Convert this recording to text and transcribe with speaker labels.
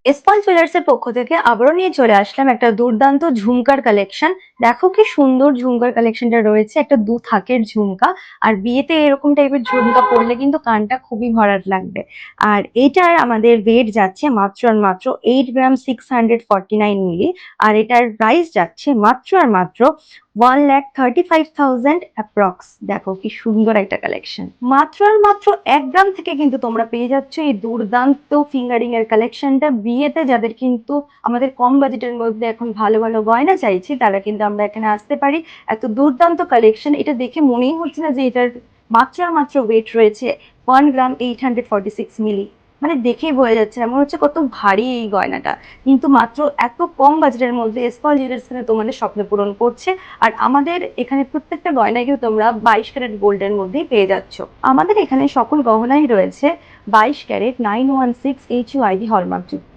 Speaker 1: এসপল jewellers এর পক্ষ থেকে আবারও নিয়ে চলে আসলাম একটা দুর্দান্ত ঝুমকার কালেকশন। দেখো কি সুন্দর ঝুমকার কালেকশনটা রয়েছে, একটা দু থাকের ঝুমকা। আর বিয়েতে এরকম টাইপের ঝুমকা পরলে কিন্তু কানটা খুবই ভরাট লাগবে। আর এটার আমাদের ওয়েট যাচ্ছে মাত্র আর মাত্র 8 গ্রাম 649 মিলি। আর এটার প্রাইস যাচ্ছে মাত্র আর মাত্র 1,35,000 অ্যাপ্রক্স। দেখো কি সুন্দর একটা কালেকশন, মাত্র আর মাত্র 1 গ্রাম থেকে কিন্তু তোমরা পেয়ে যাচ্ছ এই দুর্দান্ত ফিঙ্গারিং এর কালেকশনটা। বিয়েতে যাদের কিন্তু আমাদের কম বাজেটের মধ্যে এখন ভালো ভালো গয়না চাইছি, তারা কিন্তু আমরা এখানে আসতে পারি। এত দুর্দান্ত কালেকশন, এটা দেখে মনেই হচ্ছে না যে এটার মাত্র আর মাত্র ওয়েট রয়েছে 1 গ্রাম 846 মিলি। মানে দেখেই বোঝা যাচ্ছে, এমন হচ্ছে কত ভারী এই গয়নাটা। কিন্তু মাত্র এত কম বাজেটের মধ্যে এসপল জুয়েলার্স তোমাদের স্বপ্ন পূরণ করছে। আর আমাদের এখানে প্রত্যেকটা গয়নাকেও তোমরা 22 ক্যারেট গোল্ডের মধ্যেই পেয়ে যাচ্ছ। আমাদের এখানে সকল গহনাই রয়েছে 22 ক্যারেট 916 HUID হলমার্ক যুক্ত।